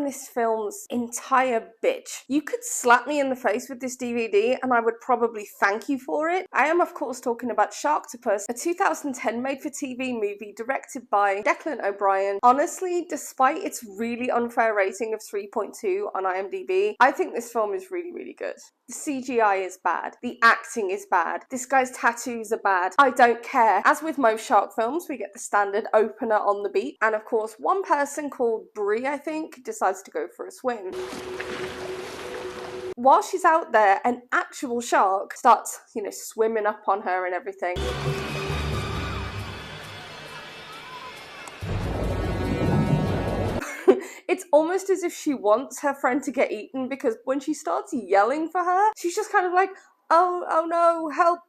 this film's entire bitch. You could slap me in the face with this DVD and I would probably thank you for it. I am of course talking about Sharktopus, a 2010 made-for-TV movie directed by Declan O'Brien. Honestly, despite its really unfair rating of 3.2 on IMDb, I think this film is really, really good. The CGI is bad. The acting is bad. This guy's tattoos are bad. I don't care. As with most shark films, we get the standard opener on the beach, and of course one person called Brie, I think, decides to go for a swim. While she's out there, an actual shark starts, swimming up on her and everything. It's almost as if she wants her friend to get eaten, because when she starts yelling for her, she's just kind of like, oh no, help,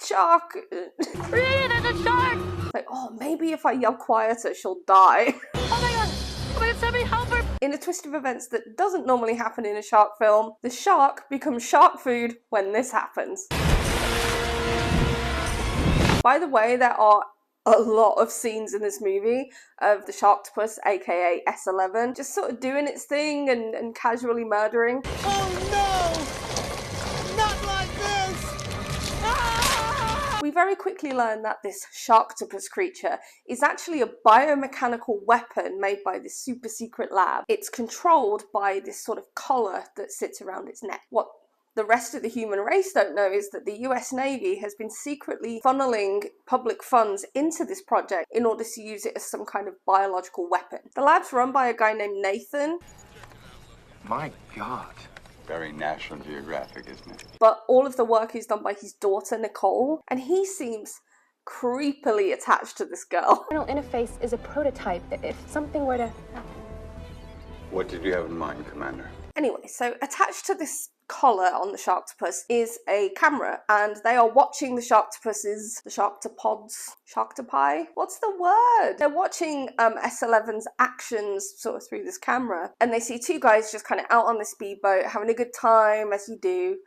shark. There's a shark! Like, oh, maybe if I yell quieter, she'll die. Oh my god, somebody help her! In a twist of events that doesn't normally happen in a shark film, the shark becomes shark food when this happens. By the way, there are a lot of scenes in this movie of the Sharktopus, aka S11, just sort of doing its thing and casually murdering. Oh no! Not like this! Ah! We very quickly learn that this Sharktopus creature is actually a biomechanical weapon made by this super secret lab. It's controlled by this sort of collar that sits around its neck. What the rest of the human race don't know is that the US Navy has been secretly funneling public funds into this project in order to use it as some kind of biological weapon. The lab's run by a guy named Nathan. My God. Very National Geographic, isn't it? But all of the work is done by his daughter, Nicole, and he seems creepily attached to this girl. The interface is a prototype. If something were to... What did you have in mind, Commander? Anyway, so attached to this collar on the Sharktopus is a camera, and they are watching the Sharktopi? What's the word? They're watching S11's actions sort of through this camera, and they see two guys just kind of out on the speedboat having a good time, as you do.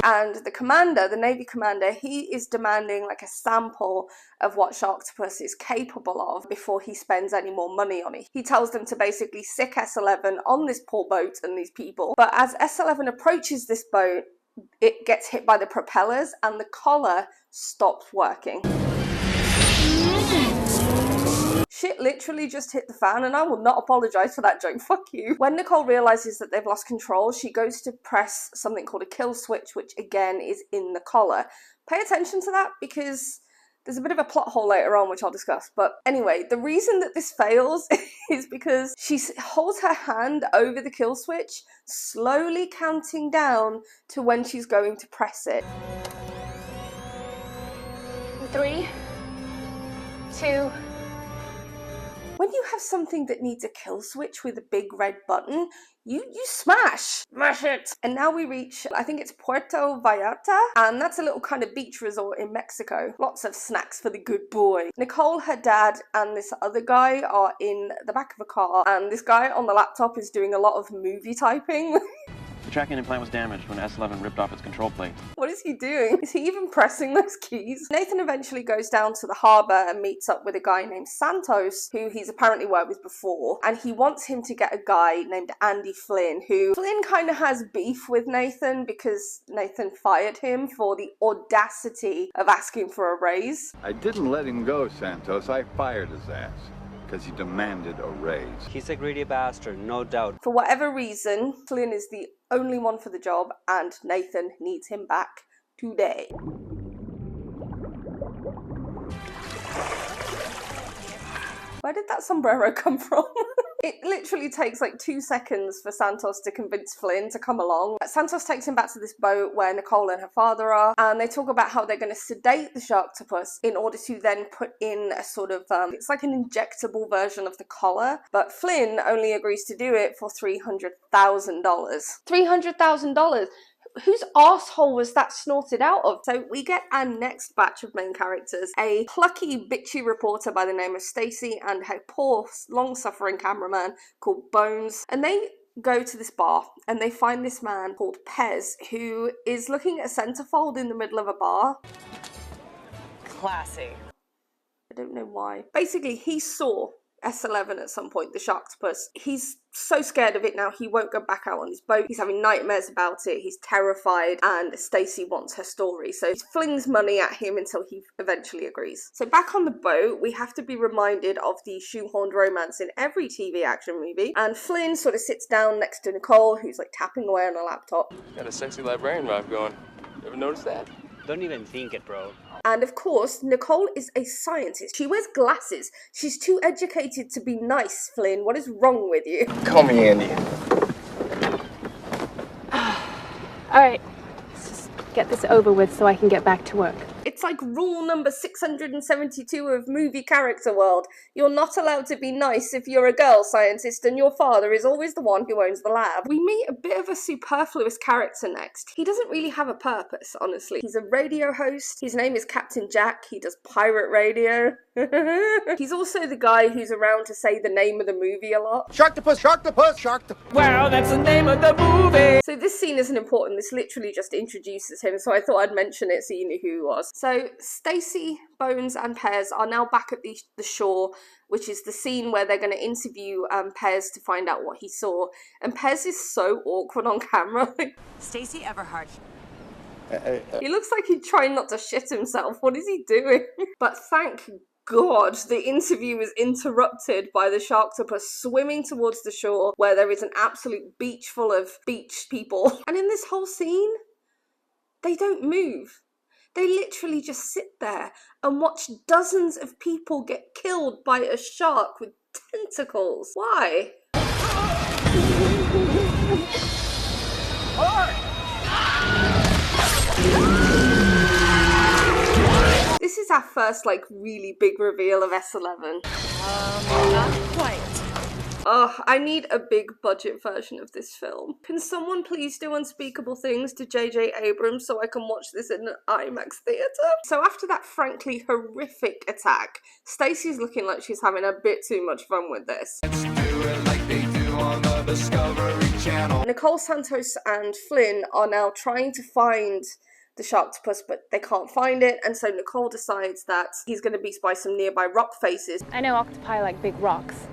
And the commander, the Navy commander, he is demanding like a sample of what Sharktopus is capable of before he spends any more money on it. He tells them to basically sick S11 on this poor boat and these people. But as S11 approaches this boat, it gets hit by the propellers and the collar stops working. Shit literally just hit the fan, and I will not apologise for that joke, fuck you. When Nicole realises that they've lost control, she goes to press something called a kill switch, which again is in the collar. Pay attention to that, because there's a bit of a plot hole later on, which I'll discuss. But anyway, the reason that this fails is because she holds her hand over the kill switch, slowly counting down to when she's going to press it. 3, 2... When you have something that needs a kill switch with a big red button, you smash it. And now we reach, I think it's Puerto Vallarta, and that's a little kind of beach resort in Mexico. Lots of snacks for the good boy. Nicole, her dad, and this other guy are in the back of a car, and this guy on the laptop is doing a lot of movie typing. The tracking implant was damaged when S11 ripped off its control plate. What is he doing? Is he even pressing those keys? Nathan eventually goes down to the harbour and meets up with a guy named Santos, who he's apparently worked with before, and he wants him to get a guy named Andy Flynn, who Flynn kind of has beef with Nathan because Nathan fired him for the audacity of asking for a raise. I didn't let him go, Santos. I fired his ass because he demanded a raise. He's a greedy bastard, no doubt. For whatever reason, Flynn is the only one for the job, and Nathan needs him back today. Where did that sombrero come from? It literally takes like 2 seconds for Santos to convince Flynn to come along. Santos takes him back to this boat where Nicole and her father are, and they talk about how they're going to sedate the Sharktopus in order to then put in a sort of, it's like an injectable version of the collar, but Flynn only agrees to do it for $300,000. $300,000! Whose arsehole was that snorted out of? So we get our next batch of main characters, a plucky, bitchy reporter by the name of Stacy and her poor, long-suffering cameraman called Bones. And they go to this bar and they find this man called Pez, who is looking at a centerfold in the middle of a bar. Classy. don't know why. Basically, he saw S11 at some point, the Sharktopus. He's so scared of it now, he won't go back out on his boat. He's having nightmares about it, he's terrified, and Stacy wants her story. So he flings money at him until he eventually agrees. So back on the boat, we have to be reminded of the shoehorned romance in every TV action movie. And Flynn sort of sits down next to Nicole, who's like tapping away on a laptop. Got a sexy librarian vibe going. Ever notice that? Don't even think it, bro. And of course, Nicole is a scientist. She wears glasses. She's too educated to be nice, Flynn. What is wrong with you? Call me Andy. All right, let's just get this over with so I can get back to work. It's like rule number 672 of movie character world. You're not allowed to be nice if you're a girl scientist, and your father is always the one who owns the lab. We meet a bit of a superfluous character next. He doesn't really have a purpose, honestly. He's a radio host. His name is Captain Jack. He does pirate radio. He's also the guy who's around to say the name of the movie a lot. Sharktopus, Sharktopus, Sharktopus. Wow, that's the name of the movie! So this scene isn't important. This literally just introduces him, so I thought I'd mention it so you knew who he was. So Stacy, Bones, and Pez are now back at the shore, which is the scene where they're going to interview Pez to find out what he saw. And Pez is so awkward on camera. Stacy Everhart. He looks like he's trying not to shit himself. What is he doing? But thank God the interview is interrupted by the Sharktopus swimming towards the shore where there is an absolute beach full of beach people. And in this whole scene, they don't move. They literally just sit there and watch dozens of people get killed by a shark with tentacles. Why? This is our first, like, really big reveal of S11. Not quite. Oh, I need a big budget version of this film. Can someone please do Unspeakable Things to J.J. Abrams so I can watch this in an IMAX theatre? So after that frankly horrific attack, Stacy's looking like she's having a bit too much fun with this. Let's do it like they do on the Discovery Channel. Nicole Santos and Flynn are now trying to find the Sharktopus, but they can't find it, and so Nicole decides that he's going to be by some nearby rock faces. I know octopi like big rocks.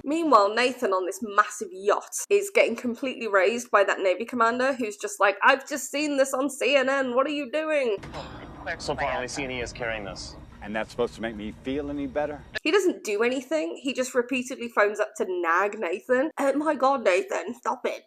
Meanwhile, Nathan on this massive yacht is getting completely raised by that Navy commander who's just like, I've just seen this on CNN, what are you doing? So far, only C&E is carrying this. And that's supposed to make me feel any better? He doesn't do anything, he just repeatedly phones up to nag Nathan. Oh my god, Nathan, stop it.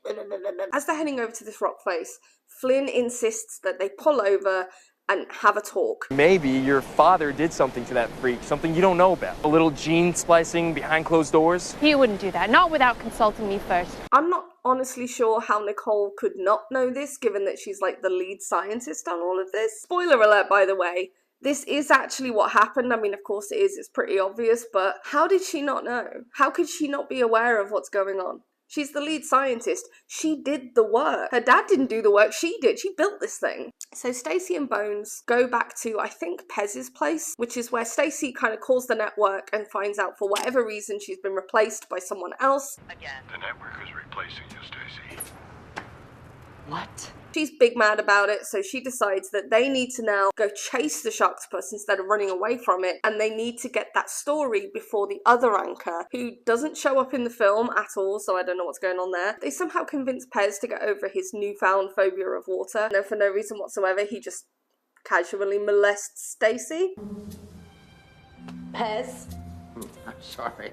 As they're heading over to this rock face, Flynn insists that they pull over and have a talk. Maybe your father did something to that freak, something you don't know about. A little gene splicing behind closed doors. He wouldn't do that, not without consulting me first. I'm not honestly sure how Nicole could not know this, given that she's like the lead scientist on all of this. Spoiler alert, by the way. This is actually what happened. I mean, of course it is, it's pretty obvious, but how did she not know? How could she not be aware of what's going on? She's the lead scientist. She did the work. Her dad didn't do the work, she did. She built this thing. So Stacy and Bones go back to, I think, Pez's place, which is where Stacy kind of calls the network and finds out for whatever reason she's been replaced by someone else. Again. The network is replacing you, Stacy. What? She's big mad about it, so she decides that they need to now go chase the Sharktopus instead of running away from it, and they need to get that story before the other anchor, who doesn't show up in the film at all, so I don't know what's going on there. They somehow convince Pez to get over his newfound phobia of water, and for no reason whatsoever, he just casually molests Stacy. Pez? I'm sorry.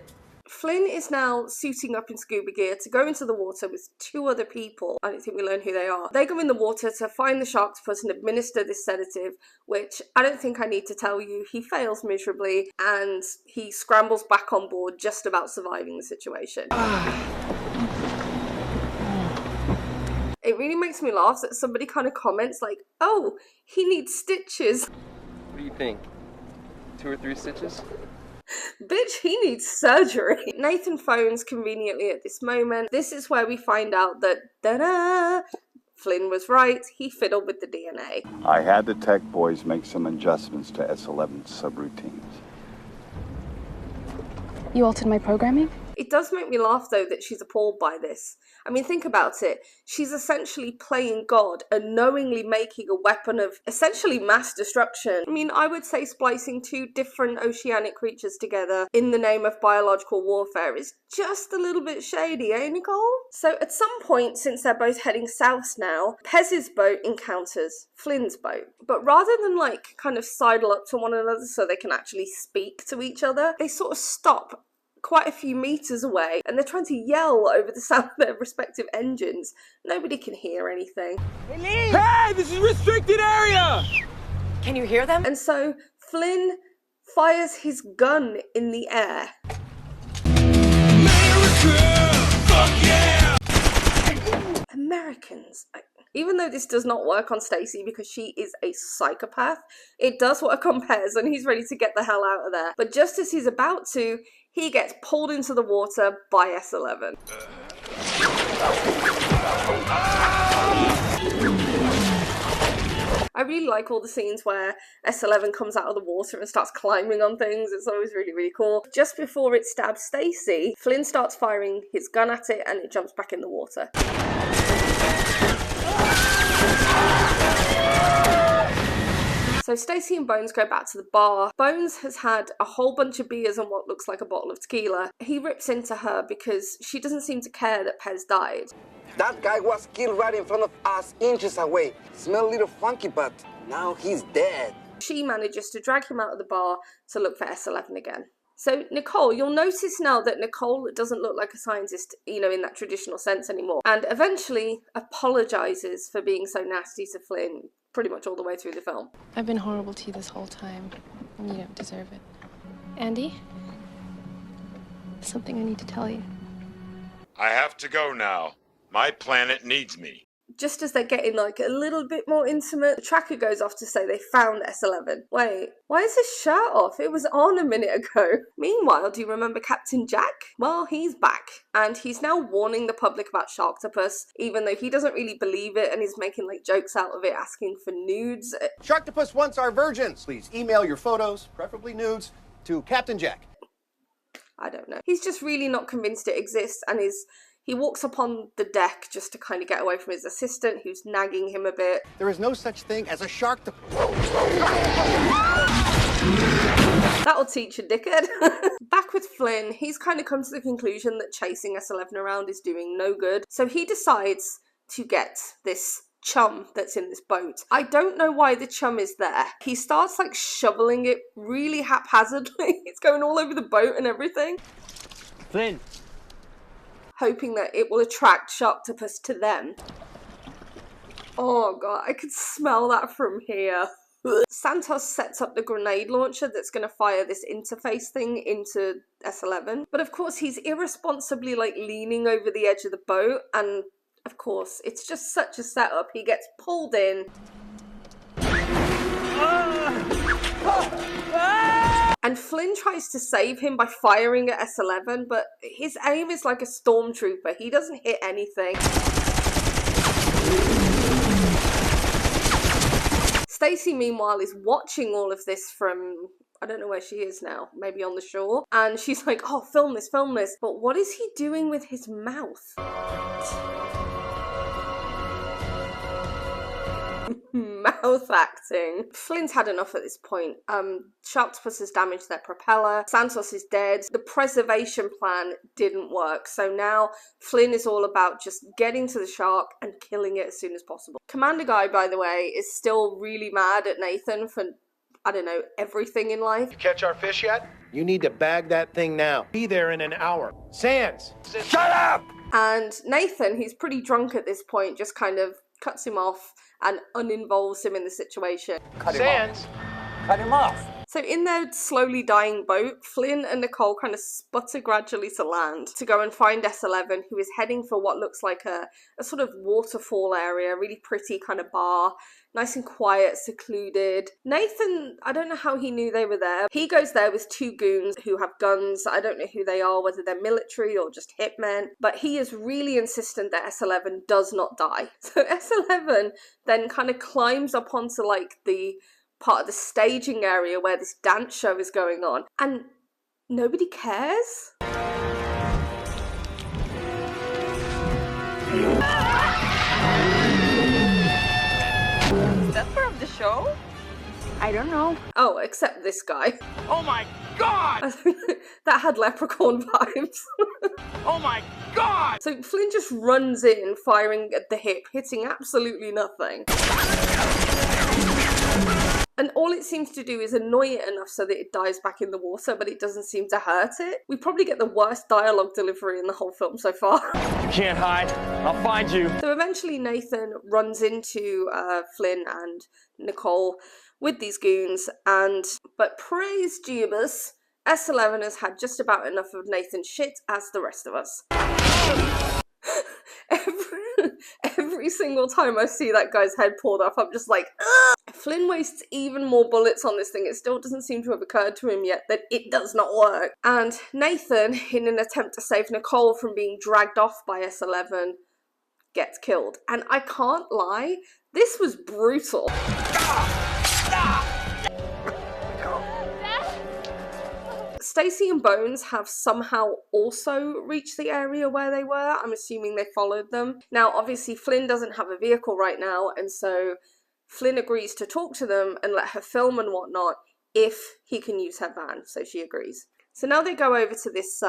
Flynn is now suiting up in scuba gear to go into the water with two other people. I don't think we learn who they are. They go in the water to find the Sharktopus and administer this sedative, which I don't think I need to tell you. He fails miserably and he scrambles back on board, just about surviving the situation. It really makes me laugh that somebody kind of comments like, oh, he needs stitches. What do you think? 2 or 3 stitches? Bitch, he needs surgery. Nathan phones conveniently at this moment. This is where we find out that, da-da, Flynn was right. He fiddled with the DNA. I had the tech boys make some adjustments to S11's subroutines. You altered my programming? It does make me laugh though that she's appalled by this. I mean, think about it. She's essentially playing God and knowingly making a weapon of essentially mass destruction. I mean, I would say splicing two different oceanic creatures together in the name of biological warfare is just a little bit shady, eh, Nicole? So at some point, since they're both heading south now, Pez's boat encounters Flynn's boat. But rather than like kind of sidle up to one another so they can actually speak to each other, they sort of stop quite a few meters away and they're trying to yell over the sound of their respective engines. Nobody can hear anything. Hey, this is restricted area! Can you hear them? And so Flynn fires his gun in the air. Americans. Even though this does not work on Stacey because she is a psychopath, it does work on Pez and he's ready to get the hell out of there. But just as he's about to, he gets pulled into the water by S11. I really like all the scenes where S11 comes out of the water and starts climbing on things. It's always really, really cool. Just before it stabs Stacey, Flynn starts firing his gun at it and it jumps back in the water. So Stacey and Bones go back to the bar. Bones has had a whole bunch of beers and what looks like a bottle of tequila. He rips into her because she doesn't seem to care that Pez died. That guy was killed right in front of us, inches away. Smelled a little funky, but now he's dead. She manages to drag him out of the bar to look for S11 again. So Nicole, you'll notice now that Nicole doesn't look like a scientist, you know, in that traditional sense anymore. And eventually apologizes for being so nasty to Flynn pretty much all the way through the film. I've been horrible to you this whole time, and you don't deserve it. Andy? Something I need to tell you. I have to go now. My planet needs me. Just as they're getting like a little bit more intimate, the tracker goes off to say they found S11. Wait, why is his shirt off? It was on a minute ago. Meanwhile, do you remember Captain Jack? Well, he's back, and he's now warning the public about Sharktopus, even though he doesn't really believe it and he's making like jokes out of it, asking for nudes. Sharktopus wants our virgins. Please email your photos, preferably nudes, to Captain Jack. I don't know. He's just really not convinced it exists, and he walks up on the deck just to kind of get away from his assistant, who's nagging him a bit. There is no such thing as a sharktopus. That'll teach you, dickhead. Back with Flynn, he's kind of come to the conclusion that chasing S11 around is doing no good. So he decides to get this chum that's in this boat. I don't know why the chum is there. He starts like shoveling it really haphazardly. It's going all over the boat and everything. Flynn. Hoping that it will attract Sharktopus to them. Oh god, I could smell that from here. Santos sets up the grenade launcher that's going to fire this interface thing into S11. But of course he's irresponsibly like leaning over the edge of the boat, and of course it's just such a setup. He gets pulled in. And Flynn tries to save him by firing at S11, but his aim is like a stormtrooper. He doesn't hit anything. Stacey, meanwhile, is watching all of this from, I don't know where she is now, maybe on the shore. And she's like, oh, film this, film this. But what is he doing with his mouth? Mouth acting. Flynn's had enough at this point. Sharktopus has damaged their propeller. Santos is dead. The preservation plan didn't work. So now Flynn is all about just getting to the shark and killing it as soon as possible. Commander Guy, by the way, is still really mad at Nathan for, I don't know, everything in life. You catch our fish yet? You need to bag that thing now. Be there in an hour. Sands! Shut up! And Nathan, he's pretty drunk at this point, just kind of cuts him off and uninvolves him in the situation. Cut him off. So in their slowly dying boat, Flynn and Nicole kind of sputter gradually to land to go and find S11, who is heading for what looks like a sort of waterfall area, really pretty kind of bar, nice and quiet, secluded. Nathan, I don't know how he knew they were there. He goes there with two goons who have guns. I don't know who they are, whether they're military or just hitmen, but he is really insistent that S11 does not die. So S11 then kind of climbs up onto like the part of the staging area where this dance show is going on, and nobody cares. Is that part of the show? I don't know. Oh, except this guy. Oh my god! That had leprechaun vibes. Oh my god! So Flynn just runs in, firing at the hip, hitting absolutely nothing. And all it seems to do is annoy it enough so that it dives back in the water, but it doesn't seem to hurt it. We probably get the worst dialogue delivery in the whole film so far. You can't hide. I'll find you. So eventually Nathan runs into Flynn and Nicole with these goons, but praise Jeebus, S11 has had just about enough of Nathan's shit as the rest of us. Every single time I see that guy's head pulled off, I'm just like, ugh! Flynn wastes even more bullets on this thing. It still doesn't seem to have occurred to him yet that it does not work. And Nathan, in an attempt to save Nicole from being dragged off by S11, gets killed. And I can't lie, this was brutal. Stacy and Bones have somehow also reached the area where they were. I'm assuming they followed them. Now, obviously, Flynn doesn't have a vehicle right now, and so Flynn agrees to talk to them and let her film and whatnot if he can use her van, so she agrees. So now they go over to this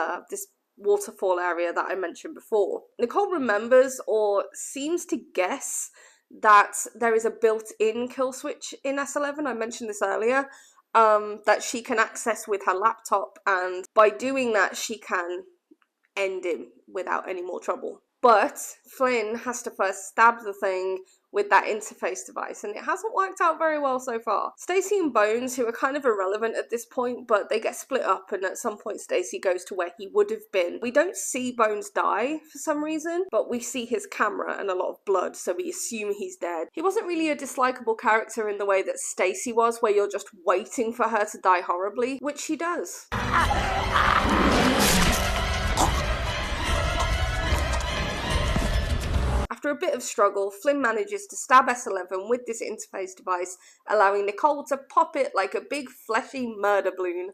waterfall area that I mentioned before. Nicole remembers or seems to guess that there is a built-in kill switch in S11. I mentioned this earlier. That she can access with her laptop, and by doing that she can end him without any more trouble. But Flynn has to first stab the thing with that interface device, and it hasn't worked out very well so far. Stacy and Bones, who are kind of irrelevant at this point, but they get split up, and at some point Stacy goes to where he would have been. We don't see Bones die for some reason, but we see his camera and a lot of blood, so we assume he's dead. He wasn't really a dislikable character in the way that Stacy was, where you're just waiting for her to die horribly, which she does. After a bit of struggle, Flynn manages to stab S11 with this interface device, allowing Nicole to pop it like a big fleshy murder balloon.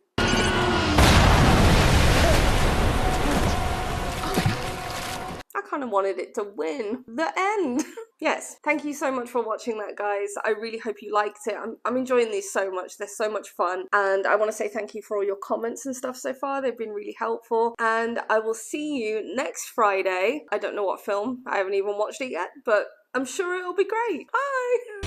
I kind of wanted it to win. The end! Yes, thank you so much for watching that, guys. I really hope you liked it. I'm enjoying these so much. They're so much fun. And I want to say thank you for all your comments and stuff so far. They've been really helpful. And I will see you next Friday. I don't know what film. I haven't even watched it yet, but I'm sure it'll be great. Bye!